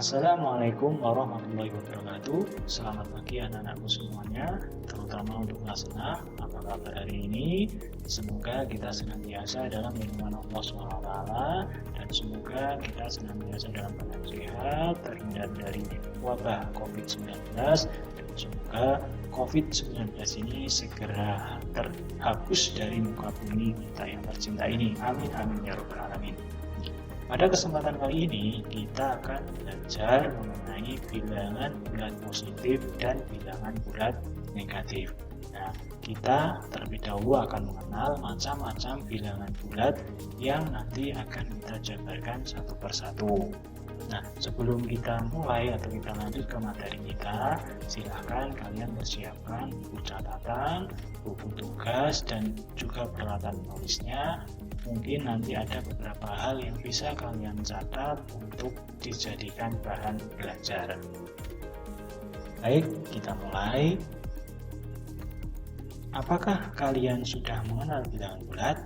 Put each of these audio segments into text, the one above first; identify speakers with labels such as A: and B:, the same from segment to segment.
A: Assalamualaikum warahmatullahi wabarakatuh. Selamat pagi anak-anakku semuanya, terutama untuk kelas 6. Apa kabar hari ini? Semoga kita senantiasa dalam lindungan Allah SWT dan semoga kita senantiasa dalam keadaan sehat, terhindar dari wabah COVID-19 dan semoga COVID-19 ini segera terhapus dari muka bumi kita yang tercinta ini. Amin amin ya rabbal alamin. Pada kesempatan kali ini kita akan belajar mengenai bilangan bulat positif dan bilangan bulat negatif. Nah, kita terlebih dahulu akan mengenal macam-macam bilangan bulat yang nanti akan kita jabarkan satu persatu. Nah, sebelum kita mulai atau kita lanjut ke materi kita, silahkan kalian persiapkan buku catatan, buku tugas, dan juga peralatan menulisnya. Mungkin nanti ada beberapa hal yang bisa kalian catat untuk dijadikan bahan belajar. Baik, kita mulai. Apakah kalian sudah mengenal bilangan bulat?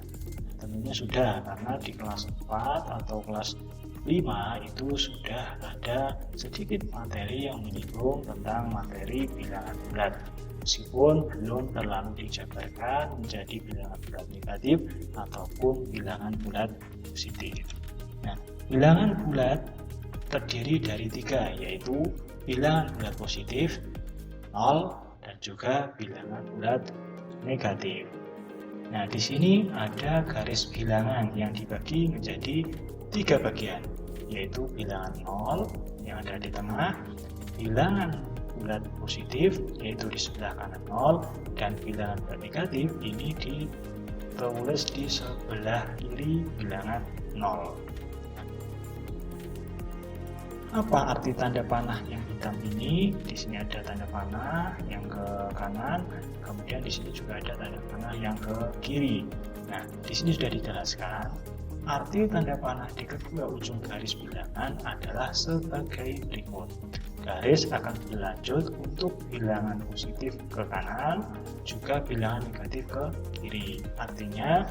A: Tentunya sudah, karena di kelas 4 atau kelas 5 itu sudah ada sedikit materi yang menyinggung tentang materi bilangan bulat. Meskipun belum terlalu dijabarkan menjadi bilangan bulat negatif ataupun bilangan bulat positif. Nah, bilangan bulat terdiri dari 3, yaitu bilangan bulat positif, 0, dan juga bilangan bulat negatif. Nah, di sini ada garis bilangan yang dibagi menjadi 3 bagian, yaitu bilangan 0 yang ada di tengah, bilangan bulat positif yaitu di sebelah kanan 0, dan bilangan bulat negatif ini ditulis di sebelah kiri bilangan 0. Apa arti tanda panah yang hitam ini? Di sini ada tanda panah yang ke kanan, kemudian di sini juga ada tanda panah yang ke kiri. Nah, di sini sudah dijelaskan. Arti tanda panah di kedua ujung garis bilangan adalah sebagai berikut. Garis akan berlanjut untuk bilangan positif ke kanan, juga bilangan negatif ke kiri. Artinya,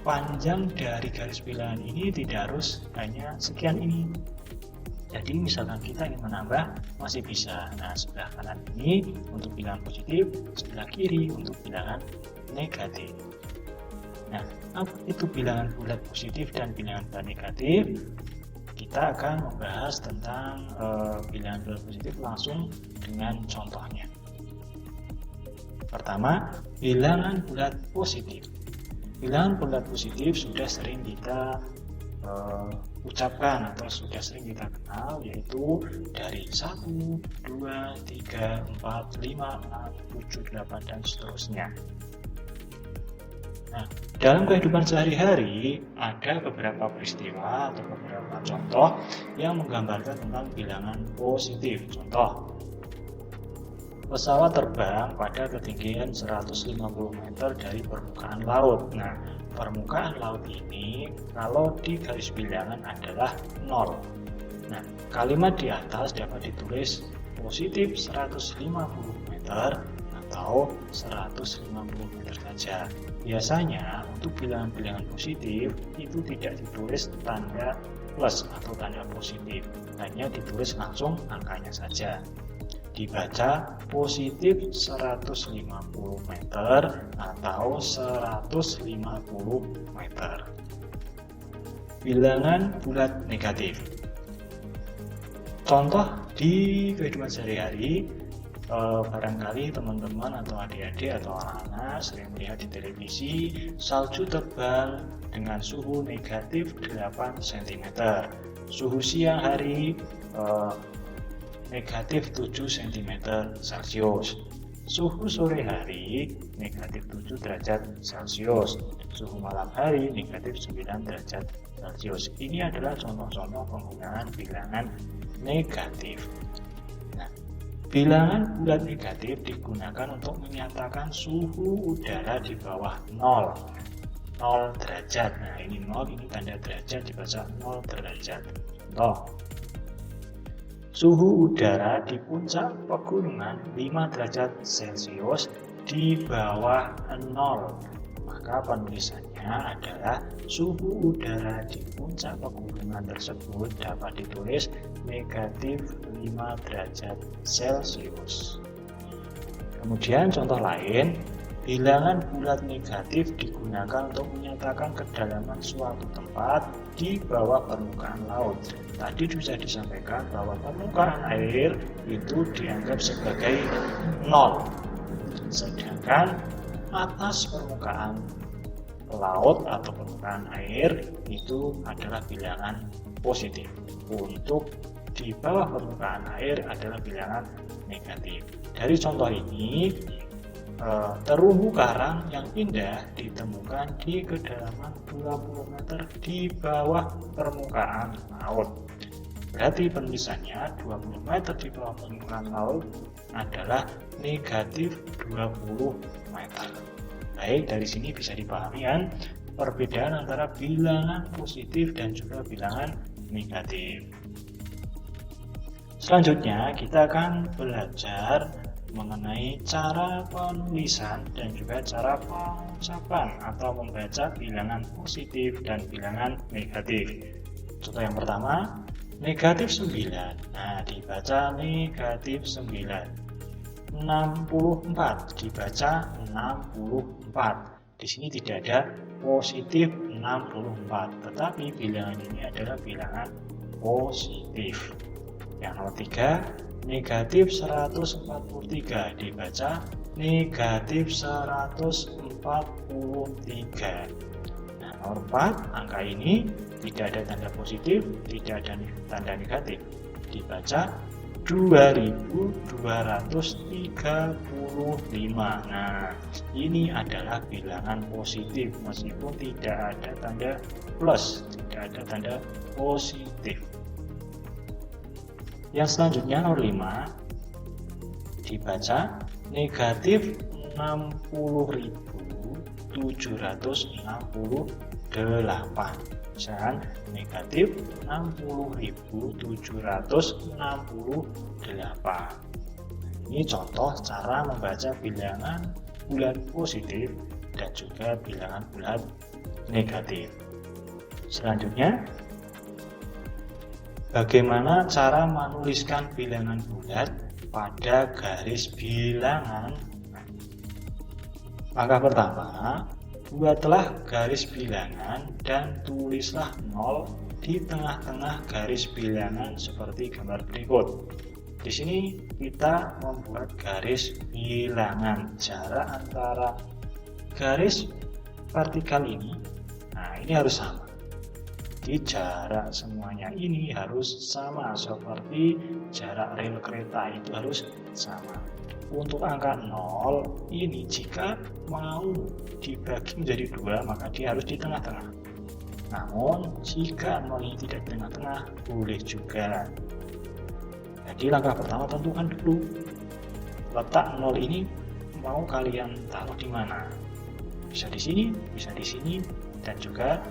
A: panjang dari garis bilangan ini tidak harus hanya sekian ini. Jadi misalkan kita ingin menambah, masih bisa. Nah, sebelah kanan ini untuk bilangan positif, sebelah kiri untuk bilangan negatif. Nah, apa itu bilangan bulat positif dan bilangan bulat negatif? Kita akan membahas tentang bilangan bulat positif langsung dengan contohnya. Pertama, bilangan bulat positif. Bilangan bulat positif sudah sering kita ucapkan atau sudah sering kita kenal, yaitu dari 1, 2, 3, 4, 5, 6, 7, 8, dan seterusnya. Nah, dalam kehidupan sehari-hari ada beberapa peristiwa atau beberapa contoh yang menggambarkan tentang bilangan positif. Contoh, pesawat terbang pada ketinggian 150 meter dari permukaan laut. Nah, permukaan laut ini kalau di garis bilangan adalah 0. Nah, kalimat di atas dapat ditulis positif 150 meter atau 150 meter saja. Biasanya untuk bilangan-bilangan positif itu tidak ditulis tanda plus atau tanda positif, hanya ditulis langsung angkanya saja. Dibaca positif 150 meter atau 150 meter. Bilangan bulat negatif. Contoh di kehidupan sehari-hari, barangkali teman-teman atau adik-adik atau anak-anak sering melihat di televisi salju tebal dengan suhu negatif 8 cm, suhu siang hari negatif 7 cm Celcius, suhu sore hari negatif 7 derajat Celcius, suhu malam hari negatif 9 derajat Celcius. Ini adalah contoh-contoh penggunaan bilangan negatif. Bilangan bulat negatif digunakan untuk menyatakan suhu udara di bawah 0 derajat. Nah, ini 0, ini tanda derajat, dibaca 0 derajat. Contoh, suhu udara di puncak pegunungan 5 derajat Celcius di bawah 0. Maka penulisannya contohnya adalah suhu udara di puncak pegunungan tersebut dapat ditulis negatif 5 derajat Celcius. Kemudian contoh lain, bilangan bulat negatif digunakan untuk menyatakan kedalaman suatu tempat di bawah permukaan laut. Tadi sudah disampaikan bahwa permukaan air itu dianggap sebagai 0, sedangkan atas permukaan laut atau permukaan air itu adalah bilangan positif. Untuk di bawah permukaan air adalah bilangan negatif. Dari contoh ini, terumbu karang yang indah ditemukan di kedalaman 20 meter di bawah permukaan laut. Berarti penulisannya 20 meter di bawah permukaan laut adalah negatif 20 meter. Baik, dari sini bisa dipahami kan perbedaan antara bilangan positif dan juga bilangan negatif. Selanjutnya kita akan belajar mengenai cara penulisan dan juga cara pengucapan atau membaca bilangan positif dan bilangan negatif. Contoh yang pertama, negatif 9. Nah, dibaca negatif 9. 64 dibaca 64. Di sini tidak ada positif 64, tetapi bilangan ini adalah bilangan positif. Yang nomor 3, negatif 143 dibaca negatif 143. Nah, nomor 4, angka ini tidak ada tanda positif, tidak ada tanda negatif, dibaca 2235. Nah, ini adalah bilangan positif meskipun tidak ada tanda plus, tidak ada tanda positif. Yang selanjutnya nomor 5 dibaca negatif 60.768 dan negatif 60.768. Ini contoh cara membaca bilangan bulat positif dan juga bilangan bulat negatif. Selanjutnya, bagaimana cara menuliskan bilangan bulat pada garis bilangan? Langkah pertama, buatlah garis bilangan dan tulislah 0 di tengah-tengah garis bilangan seperti gambar berikut. Di sini kita membuat garis bilangan. Jarak antara garis vertikal ini, nah ini harus sama. Jadi jarak semuanya ini harus sama, seperti jarak rel kereta itu harus sama. Untuk angka 0 ini jika mau dibagi menjadi 2 maka dia harus di tengah-tengah. Namun jika 0 ini tidak di tengah-tengah boleh juga. Jadi langkah pertama tentukan dulu letak 0 ini mau kalian taruh di mana. Bisa di sini, bisa di sini, dan juga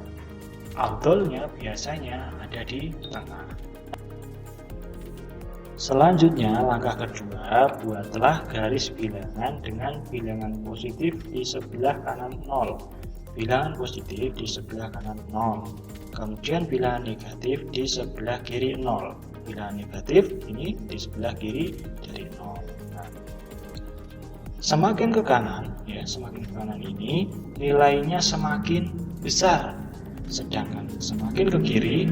A: afdolnya biasanya ada di tengah. Selanjutnya, langkah kedua, buatlah garis bilangan dengan bilangan positif di sebelah kanan 0. Bilangan positif di sebelah kanan 0. Kemudian bilangan negatif di sebelah kiri 0. Bilangan negatif ini di sebelah kiri dari 0. Nah, semakin ke kanan, semakin ke kanan ini nilainya semakin besar. Sedangkan semakin ke kiri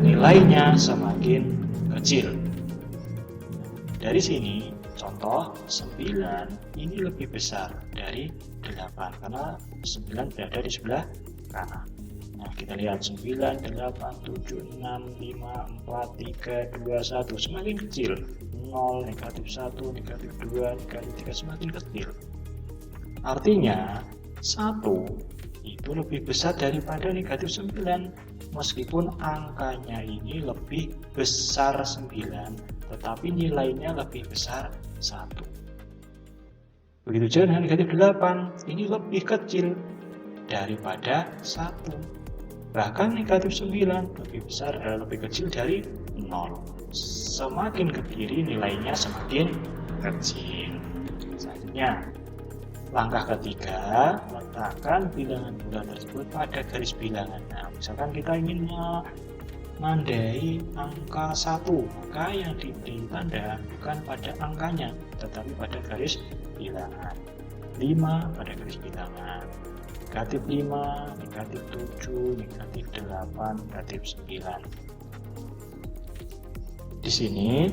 A: nilainya semakin kecil. Dari sini contoh 9 ini lebih besar dari 8 karena 9 berada di sebelah kanan. Nah, kita lihat 9, 8, 7, 6, 5, 4, 3, 2, 1 semakin kecil. 0, negatif 1, negatif 2, negatif 3 semakin kecil. Artinya 1 itu lebih besar daripada negatif 9 meskipun angkanya ini lebih besar 9 tetapi nilainya lebih besar 1. Begitu juga dengan negatif 8 ini lebih kecil daripada 1. Bahkan negatif 9 lebih besar lebih kecil dari 0. Semakin ke kiri nilainya semakin kecil. Selanjutnya, Langkah ketiga, letakkan bilangan bulat tersebut pada garis bilangan. Nah, misalkan kita ingin menandai angka 1, maka yang diberi tanda bukan pada angkanya, tetapi pada garis bilangan. 5 pada garis bilangan, negatif 5, negatif 7, negatif 8, negatif 9. Di sini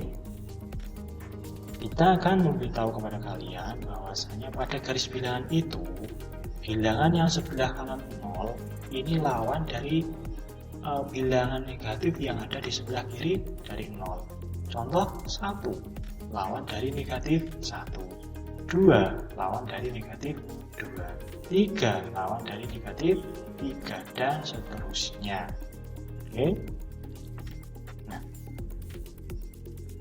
A: kita akan memberitahu kepada kalian bahwasanya pada garis bilangan itu, bilangan yang sebelah kanan 0 ini lawan dari bilangan negatif yang ada di sebelah kiri dari 0. Contoh 1 lawan dari negatif 1, 2 lawan dari negatif 2, 3 lawan dari negatif 3, dan seterusnya. Oke. Nah,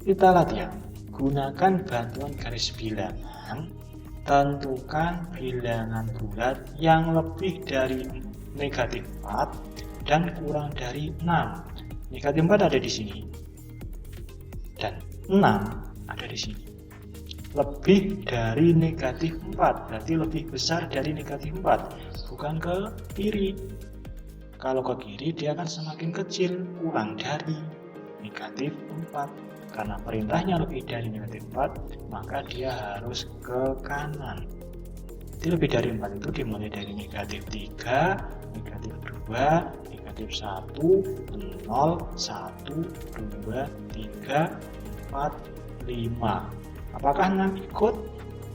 A: kita latihan. Gunakan bantuan garis bilangan, tentukan bilangan bulat yang lebih dari negatif 4 dan kurang dari 6. Negatif 4 ada di sini, dan 6 ada di sini. Lebih dari negatif 4, berarti lebih besar dari negatif 4, bukan ke kiri. Kalau ke kiri dia akan semakin kecil, kurang dari negatif 4. Karena perintahnya lebih dari negatif 4, maka dia harus ke kanan. Jadi lebih dari 4 itu dimulai dari negatif 3, negatif 2, negatif 1, 0, 1, 2, 3, 4, 5. Apakah 6 ikut?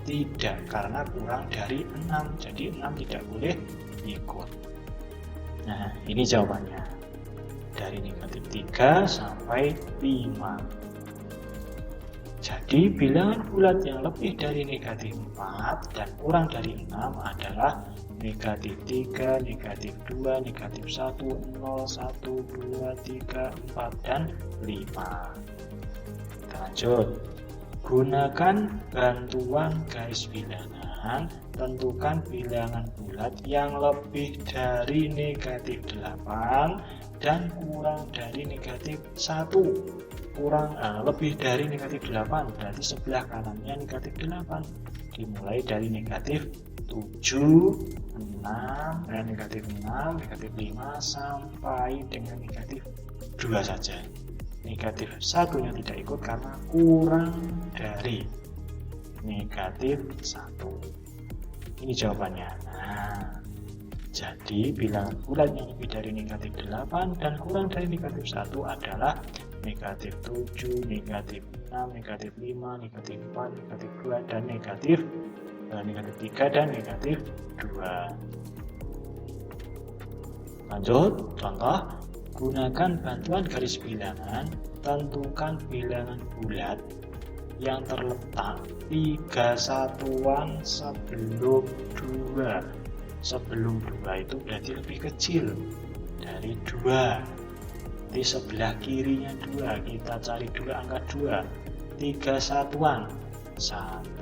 A: Tidak, karena kurang dari 6. Jadi 6 tidak boleh ikut. Nah, ini jawabannya. Dari negatif 3 sampai 5. Jadi bilangan bulat yang lebih dari negatif 4 dan kurang dari 6 adalah negatif 3, negatif 2, negatif 1, 0, 1, 2, 3, 4, dan 5. Kita lanjut. Gunakan bantuan garis bilangan, tentukan bilangan bulat yang lebih dari negatif 8 dan kurang dari negatif 1. Lebih dari negatif 8 berarti sebelah kanannya negatif 8. Dimulai dari negatif 7, 6, negatif 6, negatif 5 sampai dengan negatif 2 saja. Negatif 1 yang tidak ikut karena kurang dari negatif 1. Ini jawabannya. Nah, jadi bilangan bulat yang lebih dari negatif 8 dan kurang dari negatif 1 adalah negatif 7, negatif 6, negatif 5, negatif 4, negatif 2, dan negatif 3 dan negatif 2. Lanjut, contoh. Gunakan bantuan garis bilangan, tentukan bilangan bulat yang terletak 3 satuan sebelum 2. Sebelum 2 itu berarti lebih kecil dari 2. Di sebelah kirinya 2, kita cari dulu angka 2. 3 satuan 1,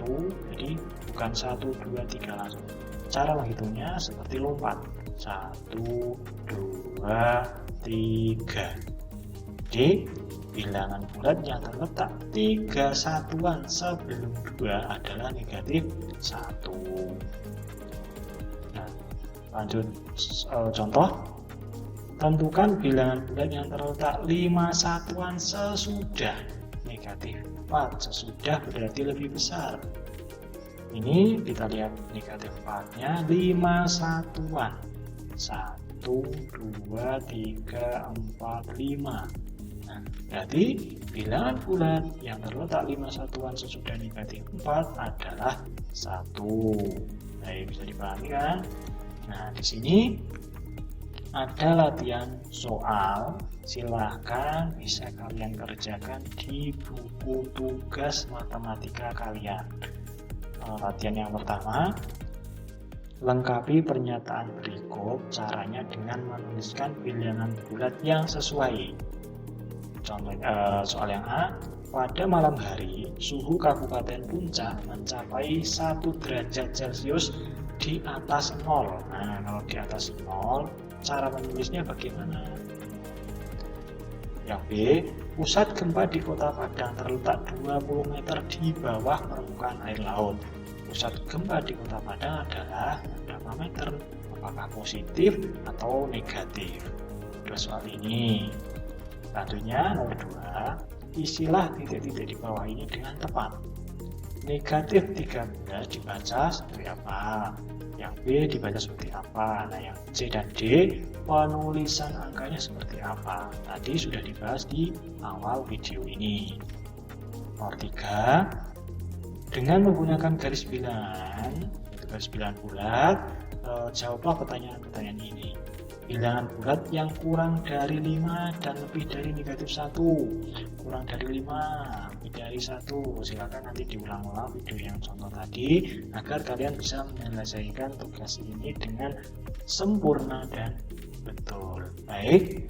A: jadi bukan 1, 2, 3 langsung. Cara menghitungnya seperti lompat. 1, 2, 3. Jadi bilangan bulat yang terletak 3 satuan sebelum 2 adalah negatif 1. Nah, lanjut contoh. Tentukan bilangan bulat yang terletak 5 satuan sesudah negatif 4. Sesudah berarti lebih besar. Ini kita lihat negatif 4-nya 5 satuan. 1, 2, 3, 4, 5. Nah, berarti bilangan bulat yang terletak 5 satuan sesudah negatif 4 adalah 1. Baik, bisa dipahami kan? Nah, di sini ada latihan soal. Silahkan bisa kalian kerjakan di buku tugas matematika kalian. Latihan yang pertama, lengkapi pernyataan berikut caranya dengan menuliskan bilangan bulat yang sesuai. Contoh soal yang A, pada malam hari suhu Kabupaten Puncak mencapai 1 derajat Celcius di atas 0. Nah, kalau di atas 0, cara menulisnya bagaimana? Yang B, pusat gempa di Kota Padang terletak 20 meter di bawah permukaan air laut. pusat gempa di Kota Padang adalah berapa meter? Apakah positif atau negatif? Pada soal ini. Selanjutnya nomor 2, isilah titik-titik di bawah ini dengan tepat. Negatif 13 dibaca seperti apa? Yang B dibaca seperti apa? Nah, yang C dan D penulisan angkanya seperti apa? Tadi sudah dibahas di awal video ini. Nomor 3, dengan menggunakan garis bilangan, garis bilangan bulat, jawablah pertanyaan-pertanyaan ini. Bilangan bulat yang kurang dari 5 dan lebih dari negatif 1. Kurang dari 5, lebih dari 1. Silakan nanti diulang-ulang video yang contoh tadi agar kalian bisa menyelesaikan tugas ini dengan sempurna dan betul. Baik,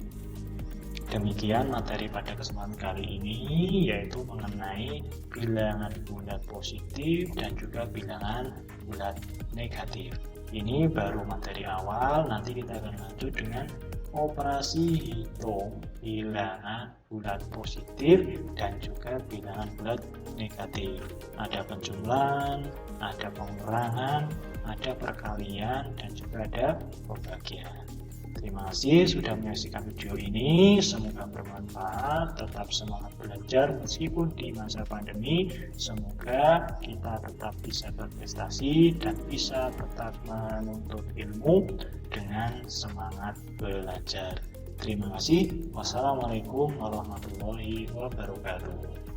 A: demikian materi pada kesempatan kali ini, yaitu mengenai bilangan bulat positif dan juga bilangan bulat negatif. Ini baru materi awal, nanti kita akan lanjut dengan operasi hitung bilangan bulat positif dan juga bilangan bulat negatif. Ada penjumlahan, ada pengurangan, ada perkalian, dan juga ada pembagian. Terima kasih sudah menyaksikan video ini, semoga bermanfaat, tetap semangat belajar meskipun di masa pandemi, semoga kita tetap bisa berprestasi dan bisa tetap menuntut ilmu dengan semangat belajar. Terima kasih. Wassalamualaikum warahmatullahi wabarakatuh.